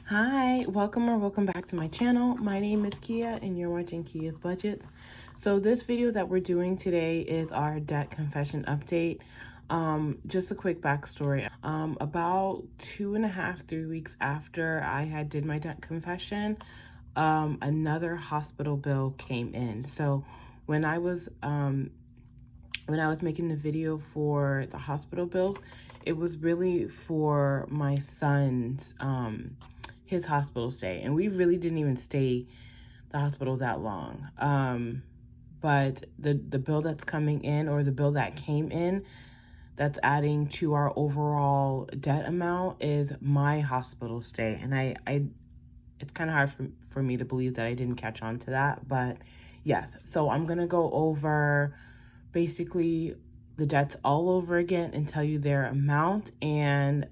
Hi, welcome back to my channel. My name is Kia and you're watching Kia's Budgets. So this video that we're doing today is our debt confession update. Just a quick backstory. About 3 weeks after I had did my debt confession, another hospital bill came in. So when I was making the video for the hospital bills, it was really for my son's his hospital stay, and we really didn't even stay the hospital that long. But the bill that's coming in, or the bill that came in, that's adding to our overall debt amount, is my hospital stay. And I it's kind of hard for me to believe that I didn't catch on to that, but yes. So I'm gonna go over basically the debts all over again and tell you their amount, and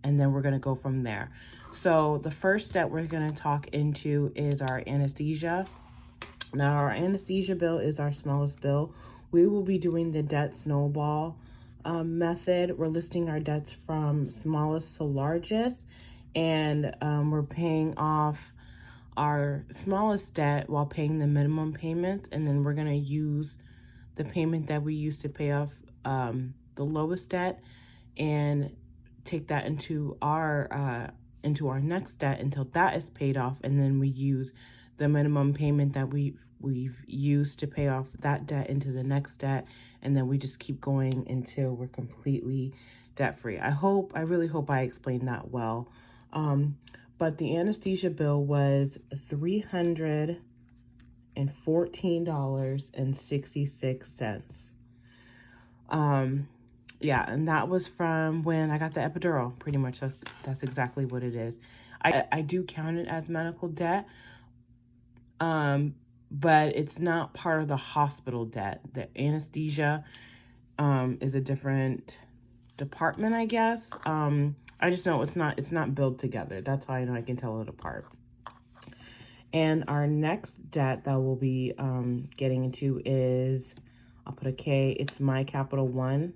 then we're gonna go from there. So the first debt we're gonna talk into is our anesthesia. Now our anesthesia bill is our smallest bill. We will be doing the debt snowball method. We're listing our debts from smallest to largest, and we're paying off our smallest debt while paying the minimum payment, and then we're gonna use the payment that we used to pay off the lowest debt and take that into our next debt until that is paid off, and then we use the minimum payment that we've used to pay off that debt into the next debt, and then we just keep going until we're completely debt free. I really hope I explained that well. But the anesthesia bill was $314.66. Yeah, and that was from when I got the epidural. Pretty much that's exactly what it is. I do count it as medical debt, but it's not part of the hospital debt. The anesthesia is a different department, I guess. I just know it's not billed together. That's how I know I can tell it apart. And our next debt that we'll be getting into is, I'll put a K, it's my Capital One.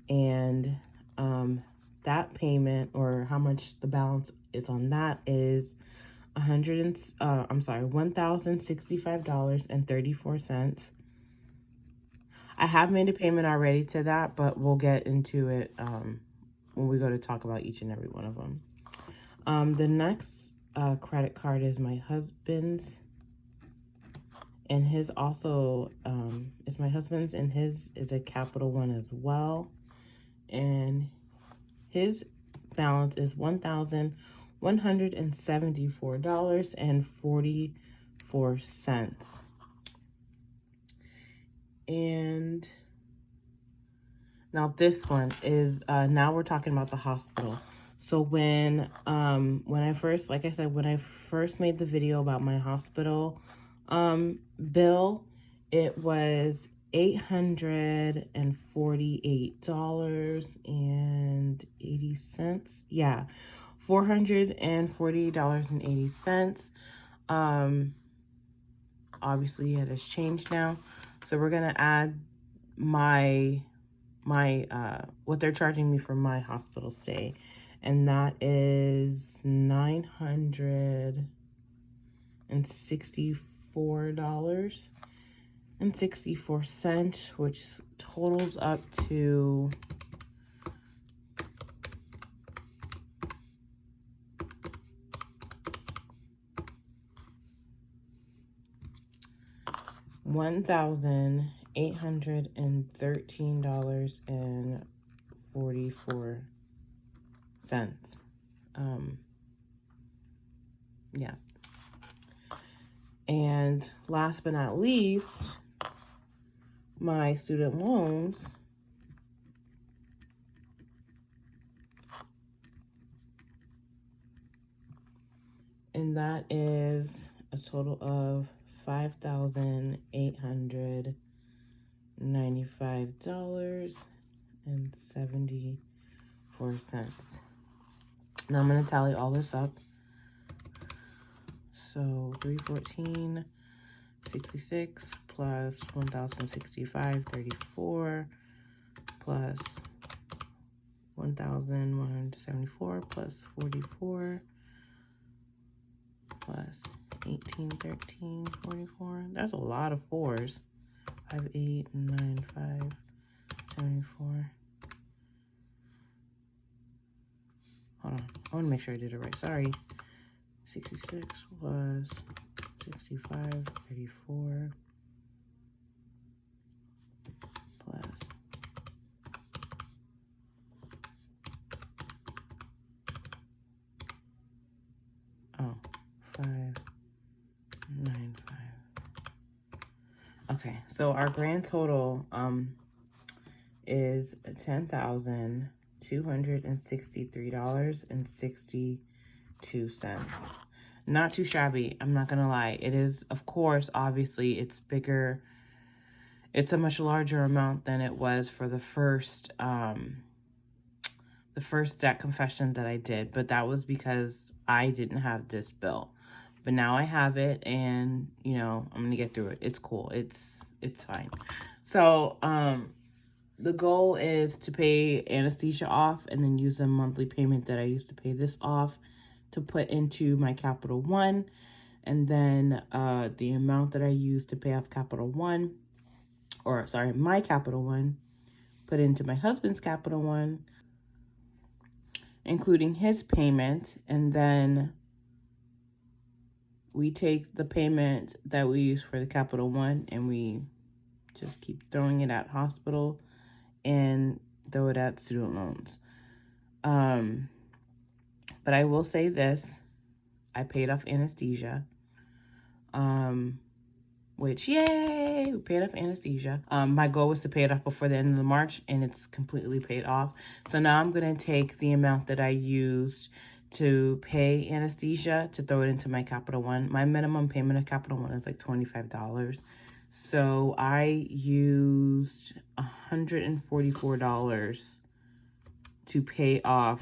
And that payment, or how much the balance is on that, is $1,065.34. I have made a payment already to that, but we'll get into it when we go to talk about each and every one of them. The next credit card is my husband's, and his also is my husband's, and his is a Capital One as well. And his balance is $1,174.44. And now this one is, now we're talking about the hospital. So when I first, like I said, when I first made the video about my hospital bill, it was $848.80. Yeah, $440.80. Obviously it has changed now. So we're gonna add my what they're charging me for my hospital stay, and that is $964.64, which totals up to $1,813.44. Yeah. And last but not least, my student loans. And that is a total of $5,895.74. Now I'm going to tally all this up. So 314.66 plus 1,065.34 plus 1,174 plus 44 plus 18, 13, 44. That's a lot of fours. 5, 8, 9, 5, 74. Hold on. I want to make sure I did it right. Sorry. 66 plus 65, 34 plus 5, 9, 5. Okay, so our grand total is $10,263.62. Not too shabby, I'm not gonna lie. It is, of course, obviously, it's bigger. It's a much larger amount than it was for the first debt confession that I did, but that was because I didn't have this bill. But now I have it, and you know, I'm gonna get through it. It's cool. It's fine. So the goal is to pay anesthesia off and then use a monthly payment that I used to pay this off to put into my Capital One, and then the amount that I used to pay off Capital One, or sorry, my Capital One, put into my husband's Capital One, including his payment, and then we take the payment that we use for the Capital One and we just keep throwing it at hospital and throw it at student loans. But I will say this, I paid off anesthesia, which, yay, we paid off anesthesia. My goal was to pay it off before the end of March, and it's completely paid off. So now I'm gonna take the amount that I used to pay anesthesia to throw it into my Capital One. My minimum payment of Capital One is like $25. So I used $144 to pay off,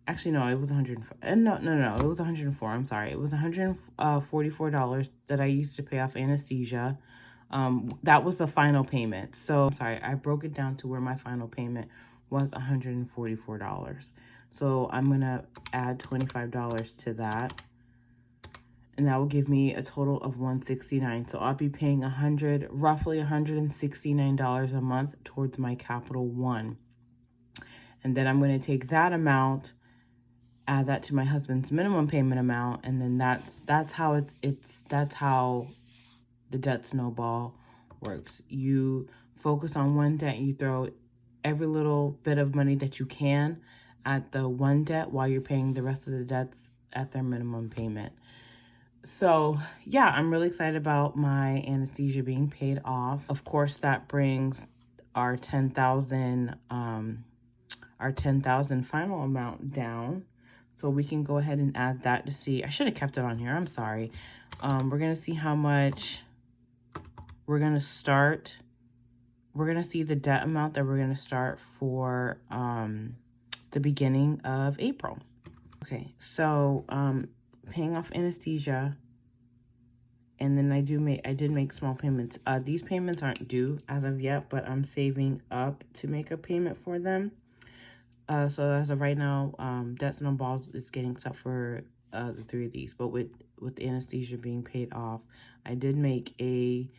actually, no, it was 104. No, it was 104. I'm sorry. It was $144 that I used to pay off anesthesia. That was the final payment. So, I'm sorry, I broke it down to where my final payment was $144. So, I'm going to add $25 to that. And that will give me a total of $169. So, I'll be paying roughly $169 a month towards my Capital One. And then I'm going to take that amount, add that to my husband's minimum payment amount, and then that's how that's how the debt snowball works. You focus on one debt, you throw every little bit of money that you can at the one debt while you're paying the rest of the debts at their minimum payment. So yeah, I'm really excited about my anesthesia being paid off. Of course, that brings our $10,000 final amount down. So we can go ahead and add that to see. I should have kept it on here. I'm sorry. We're going to see how much we're going to start. We're going to see the debt amount that we're going to start for the beginning of April. Okay, so paying off anesthesia. And then I did make small payments. These payments aren't due as of yet, but I'm saving up to make a payment for them. So as of right now, debt snowballs is getting stuff for the 3 of these. But with anesthesia being paid off, I did make a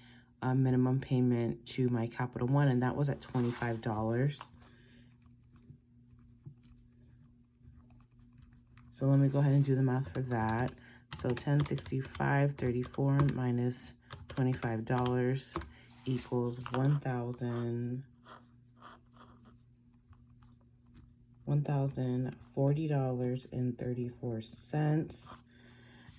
minimum payment to my Capital One, and that was at $25. So let me go ahead and do the math for that. So $1,065.34 minus $25 equals $1,040.34.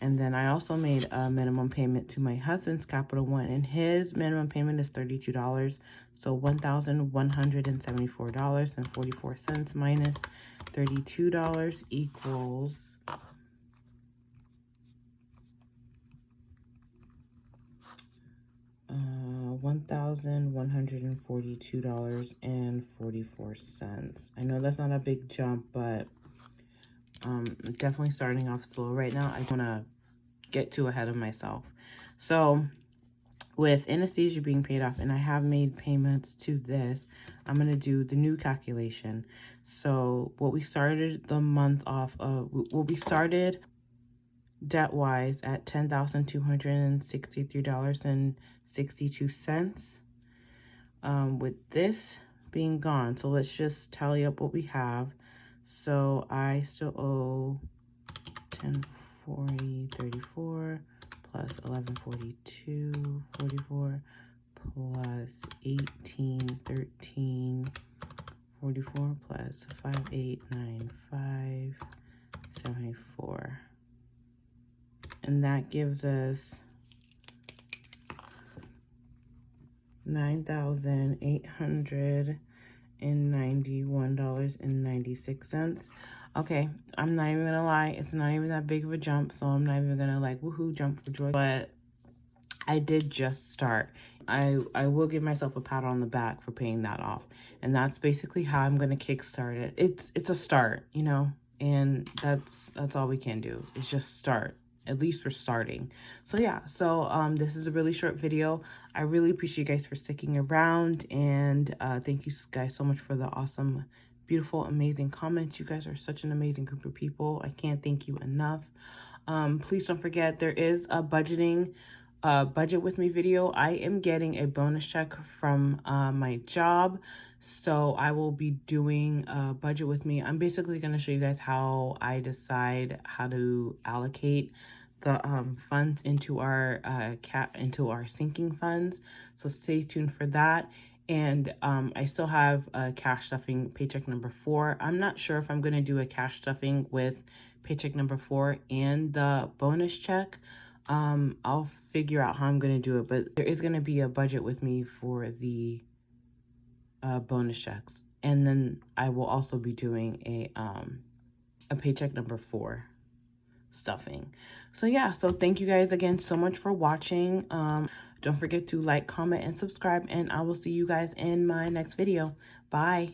And then I also made a minimum payment to my husband's Capital One, and his minimum payment is $32. So $1,174.44 minus $32 equals $1,142.44. I know that's not a big jump, but definitely starting off slow right now. I want to get too ahead of myself. So with anesthesia being paid off, and I have made payments to this, I'm going to do the new calculation. So what we started the month off of, we started debt-wise at $10,263.62. With this being gone, so let's just tally up what we have. So I still owe 1040.34 plus 1142.44 plus 1813.44 plus 5895.74, and that gives us $9,891.96. Okay, I'm not even gonna lie, it's not even that big of a jump, so I'm not even gonna like woohoo jump for joy, but I did just start. I will give myself a pat on the back for paying that off, and that's basically how I'm gonna kickstart it. It's a start, you know, and that's all we can do is just start. At least we're starting. So yeah, so this is a really short video. I really appreciate you guys for sticking around, and thank you guys so much for the awesome, beautiful, amazing comments. You guys are such an amazing group of people. I can't thank you enough. Please don't forget, there is a budget with me video. I am getting a bonus check from my job, so I will be doing a budget with me. I'm basically going to show you guys how I decide how to allocate the funds into our sinking funds, so stay tuned for that. And I still have a cash stuffing paycheck number 4. I'm not sure if I'm going to do a cash stuffing with paycheck number 4 and the bonus check. I'll figure out how I'm going to do it, but there is going to be a budget with me for the bonus checks, and then I will also be doing a paycheck number 4 stuffing. So yeah, so thank you guys again so much for watching. Don't forget to like, comment, and subscribe, and I will see you guys in my next video. Bye.